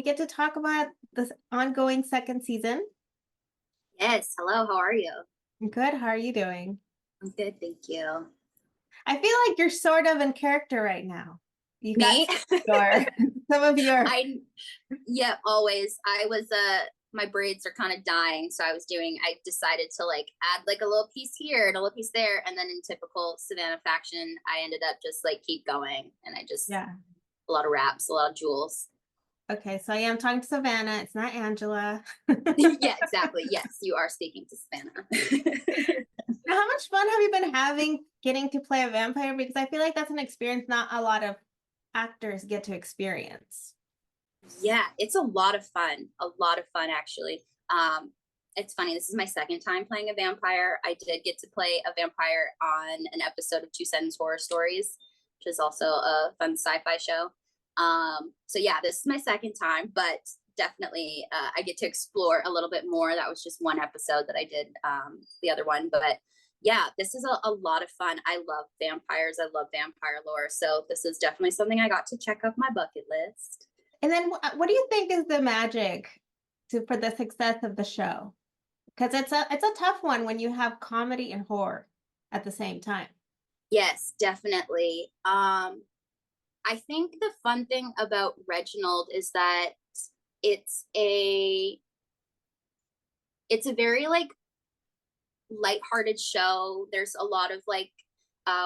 get to talk about this ongoing second season. Yes. Hello. How are you? Good. How are you doing? I'm good. Thank you. I feel like you're sort of in character right now. You got Me? your some of your I, yeah, always. My braids are kind of dying. So I decided to like add like a little piece here and a little piece there. And then in typical Savannah fashion, I ended up just like keep going. And yeah. a lot of wraps, a lot of jewels. Okay, so yeah, I'm talking to Savannah. It's not Angela. Yeah, exactly. Yes, you are speaking to Savannah. Now, how much fun have you been having getting to play a vampire? Because I feel like that's an experience not a lot of actors get to experience. Yeah, it's a lot of fun. A lot of fun, actually. It's funny. This is my second time playing a vampire. I did get to play a vampire on an episode of Two Sentence Horror Stories, which is also a fun sci-fi show. So yeah, this is my second time, but definitely I get to explore a little bit more. That was just one episode that I did, the other one, but yeah, this is a lot of fun. I love vampires. I love vampire lore. So this is definitely something I got to check off my bucket list. And then what do you think is the magic for the success of the show? Because it's a tough one when you have comedy and horror at the same time. Yes, definitely. I think the fun thing about Reginald is that it's a it's a very like lighthearted show. There's a lot of like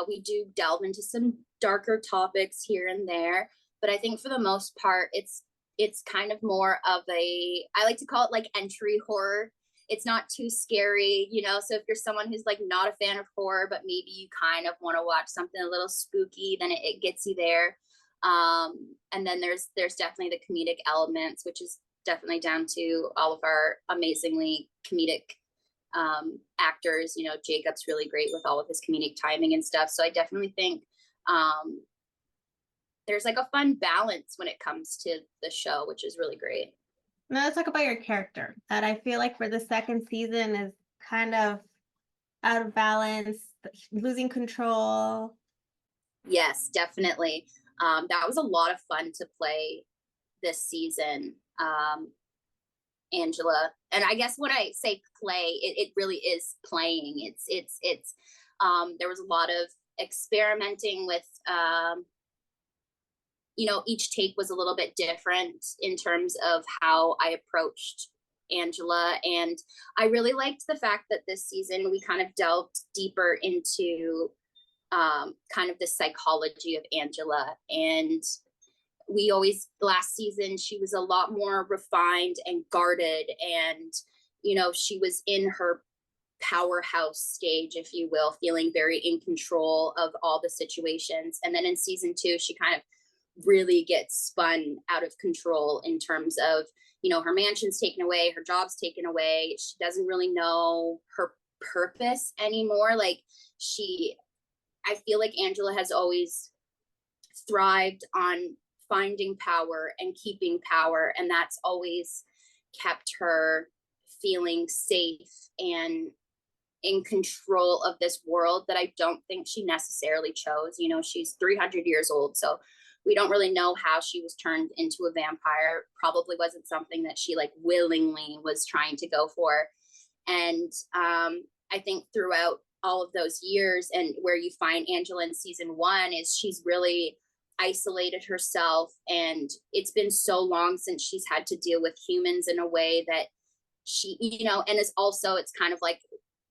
we do delve into some darker topics here and there, but I think for the most part it's kind of more of I like to call it like entry horror. It's not too scary, so if you're someone who's like not a fan of horror but maybe you kind of want to watch something a little spooky, then it gets you there. And then there's definitely the comedic elements, which is definitely down to all of our amazingly comedic actors. Jacob's really great with all of his comedic timing and stuff, so I definitely think there's like a fun balance when it comes to the show, which is really great. Now let's talk about your character. That I feel like for the second season is kind of out of balance, losing control. Yes, definitely. That was a lot of fun to play this season, Angela. And I guess when I say play, it really is playing. It's there was a lot of experimenting with each take was a little bit different in terms of how I approached Angela. And I really liked the fact that this season we kind of delved deeper into kind of the psychology of Angela. And last season, she was a lot more refined and guarded. And, she was in her powerhouse stage, if you will, feeling very in control of all the situations. And then in season 2, she kind of really gets spun out of control in terms of, her mansion's taken away, her job's taken away. She doesn't really know her purpose anymore. I feel like Angela has always thrived on finding power and keeping power, and that's always kept her feeling safe and in control of this world that I don't think she necessarily chose. She's 300 years old, so we don't really know how she was turned into a vampire. Probably wasn't something that she like willingly was trying to go for. And I think throughout all of those years, and where you find Angela in season 1 is she's really isolated herself, and it's been so long since she's had to deal with humans in a way that she, and it's kind of like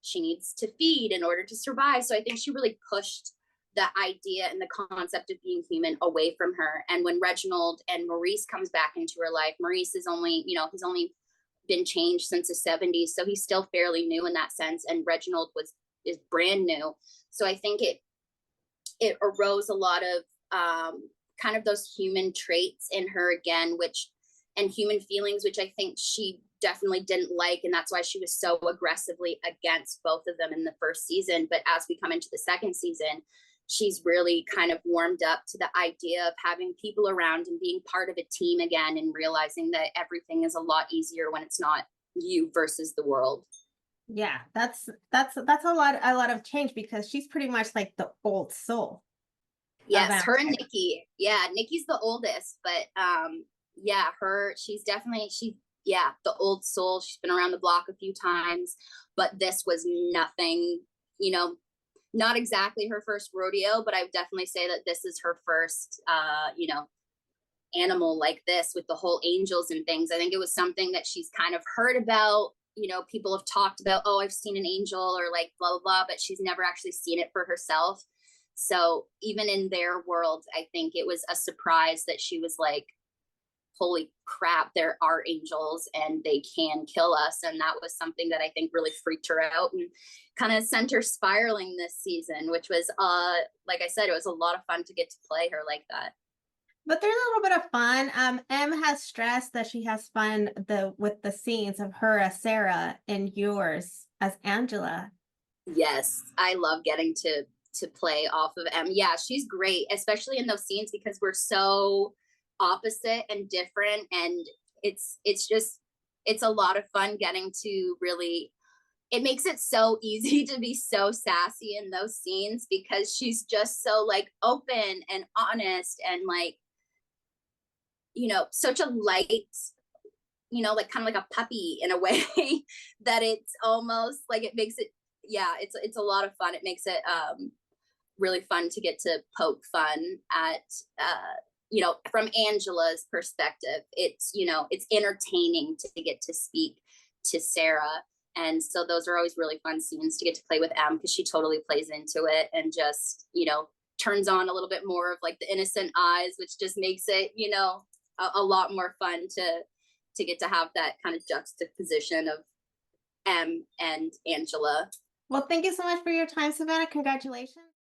she needs to feed in order to survive. So I think she really pushed the idea and the concept of being human away from her. And when Reginald and Maurice comes back into her life, Maurice is only, he's only been changed since the 70s, so he's still fairly new in that sense, and Reginald is brand new. So I think it arose a lot of kind of those human traits in her again, and human feelings, which I think she definitely didn't like, and that's why she was so aggressively against both of them in the first season. But as we come into the second season, she's really kind of warmed up to the idea of having people around and being part of a team again, and realizing that everything is a lot easier when it's not you versus the world. Yeah, that's a lot of change, because she's pretty much like the old soul. Yes, her and Nikki. Yeah, Nikki's the oldest, but Yeah, she's definitely, yeah, the old soul. She's been around the block a few times, but this was nothing, you know, not exactly her first rodeo, but I would definitely say that this is her first, animal like this with the whole angels and things. I think it was something that she's kind of heard about. People have talked about, oh, I've seen an angel or like blah, blah, blah, but she's never actually seen it for herself. So even in their world, I think it was a surprise that she was like, holy crap, there are angels and they can kill us. And that was something that I think really freaked her out and kind of sent her spiraling this season, which was, like I said, it was a lot of fun to get to play her like that. But there's a little bit of fun. M has stressed that she has fun with the scenes of her as Sarah and yours as Angela. Yes, I love getting to play off of M. Yeah, she's great, especially in those scenes because we're so opposite and different, and it's a lot of fun getting to really. It makes it so easy to be so sassy in those scenes because she's just so like open and honest and like such a light, like kind of like a puppy in a way that it's almost like it makes it, yeah, it's a lot of fun. It makes it really fun to get to poke fun at, from Angela's perspective. It's entertaining to get to speak to Sarah. And so those are always really fun scenes to get to play with M because she totally plays into it and just, turns on a little bit more of like the innocent eyes, which just makes it, a lot more fun to get to have that kind of juxtaposition of M and Angela. Well, thank you so much for your time, Savannah. Congratulations.